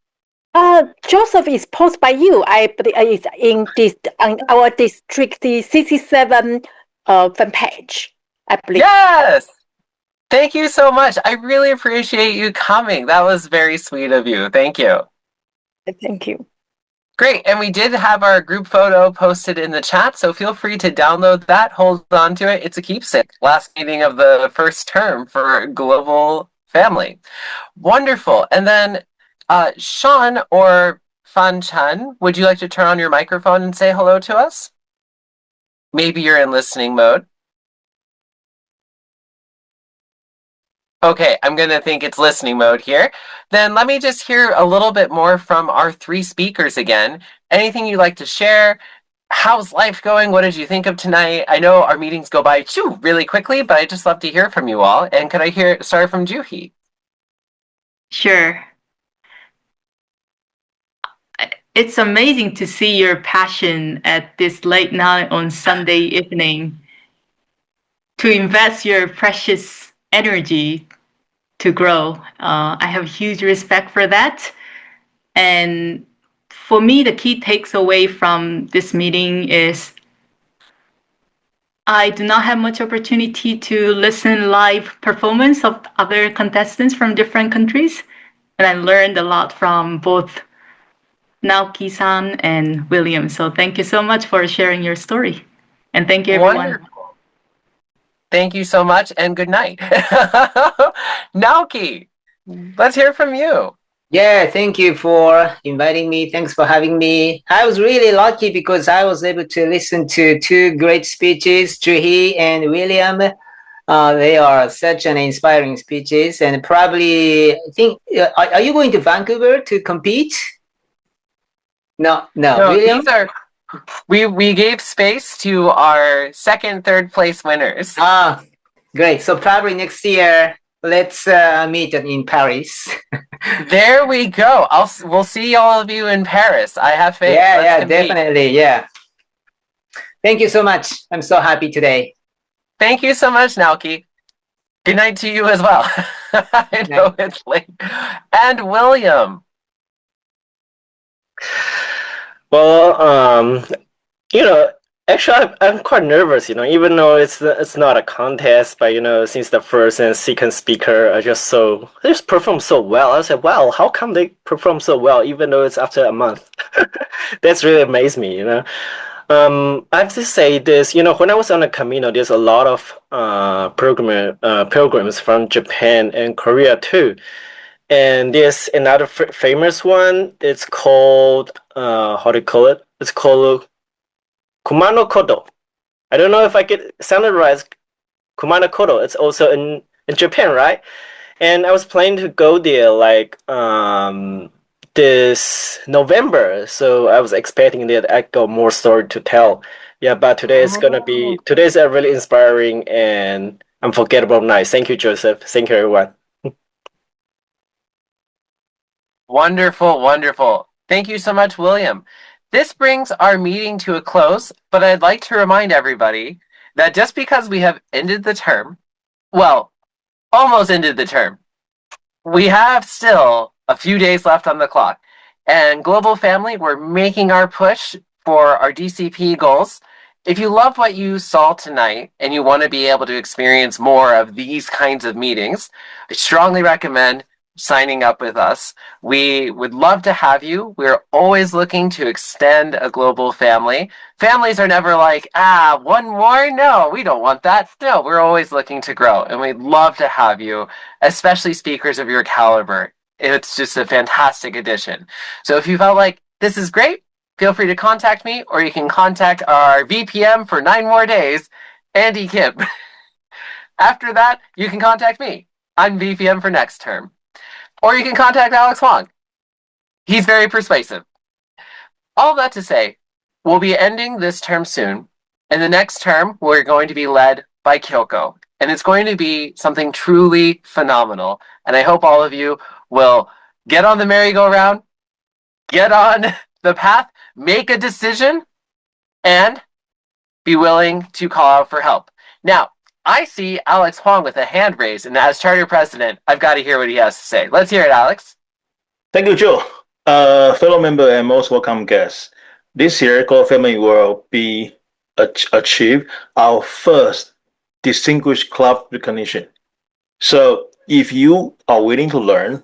Joseph is posted by you. It's in this on our district 67 fan page, I believe. Yes. Thank you so much. I really appreciate you coming. That was very sweet of you. Thank you. Thank you. Great. And we did have our group photo posted in the chat, so feel free to download that, hold on to it. It's a keepsake. Last meeting of the first term for Global Family. Wonderful. And then Sean or Fan Chan, would you like to turn on your microphone and say hello to us? Maybe you're in listening mode. Okay, I'm going to think it's listening mode here. Then let me just hear a little bit more from our 3 speakers again. Anything you'd like to share? How's life going? What did you think of tonight? I know our meetings go by really quickly, but I'd just love to hear from you all. And could I start from Juhi? Sure. It's amazing to see your passion at this late night on Sunday evening to invest your precious energy to grow. I have huge respect for that. And for me, the key takeaway from this meeting is I do not have much opportunity to listen live performance of other contestants from different countries. And I learned a lot from both Naoki-san and William. So thank you so much for sharing your story. And thank you, everyone. Wonderful. Thank you so much, and good night. Naoki, let's hear from you. Yeah, thank you for inviting me. Thanks for having me. I was really lucky because I was able to listen to 2 great speeches, Juhi and William. They are such an inspiring speeches, and probably I think are you going to Vancouver to compete? No, William? These are we gave space to our 2nd, 3rd place winners. Great. So probably next year let's meet in Paris. There we go. We'll see all of you in Paris. I have faith. Yeah, definitely. Yeah. Thank you so much. I'm so happy today. Thank you so much, Naoki. Good night to you as well. I know it's late. And William. Well, actually, I'm quite nervous. Even though it's not a contest, but since the first and second speaker are they just perform so well. I said, wow, how come they perform so well, even though it's after a month? That's really amazed me. I have to say this. When I was on the Camino, there's a lot of pilgrims from Japan and Korea too. And there's another famous one. It's called how do you call it? It's called Kumano Kodo. I don't know if I get sounded right. Kumano Kodo. It's also in Japan, right? And I was planning to go there like this November, so I was expecting that I got more story to tell. Yeah, but today's a really inspiring and unforgettable night. Thank you, Joseph. Thank you, everyone. Wonderful, wonderful. Thank you so much, William. This brings our meeting to a close, but I'd like to remind everybody that just because we have ended the term, well, almost ended the term, we have still a few days left on the clock. And Global Family, we're making our push for our DCP goals. If you love what you saw tonight and you want to be able to experience more of these kinds of meetings, I strongly recommend signing up with us. We would love to have you. We're always looking to extend a global family. Families are never like, one more? No, we don't want that. No, we're always looking to grow, and we'd love to have you, especially speakers of your caliber. It's just a fantastic addition. So if you felt like this is great, feel free to contact me, or you can contact our VPM for 9 more days, Andy Kim. After that, you can contact me. I'm VPM for next term. Or you can contact Alex Wong. He's very persuasive. All that to say, we'll be ending this term soon. And the next term, we're going to be led by Kyoko. And it's going to be something truly phenomenal. And I hope all of you will get on the merry-go-round, get on the path, make a decision, and be willing to call out for help. Now, I see Alex Huang with a hand raised, and as charter president, I've got to hear what he has to say. Let's hear it, Alex. Thank you, Joe. Fellow member and most welcome guests. This year, Global Family will be achieve our first distinguished club recognition. So, if you are willing to learn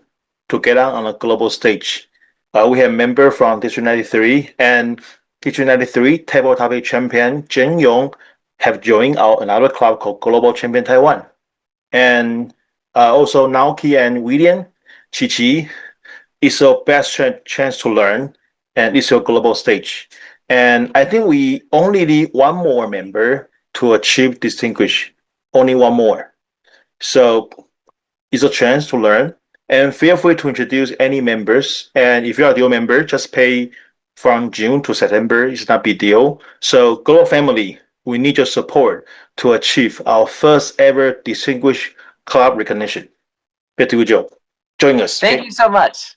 to get out on a global stage, we have member from District 93 and District 93 table topic champion Jen Yong have joined our another club called Global Champion Taiwan. And also Naoki and William Chichi, it's your best chance to learn, and it's your global stage. And I think we only need one more member to achieve distinguish. Only one more. So it's a chance to learn. And feel free to introduce any members. And if you are a dual member, just pay from June to September. It's not a big deal. So Global Family, we need your support to achieve our first ever distinguished club recognition. Back to you, Joe. Join us. Thank you so much.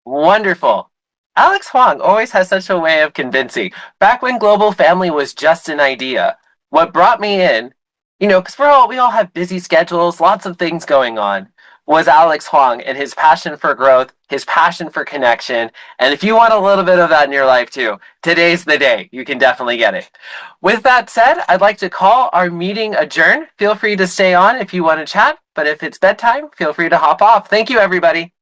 Wonderful. Alex Huang always has such a way of convincing. Back when Global Family was just an idea, what brought me in, because we all have busy schedules, lots of things going on, was Alex Huang and his passion for growth, his passion for connection. And if you want a little bit of that in your life too, today's the day. You can definitely get it. With that said, I'd like to call our meeting adjourned. Feel free to stay on if you want to chat, but if it's bedtime, feel free to hop off. Thank you, everybody.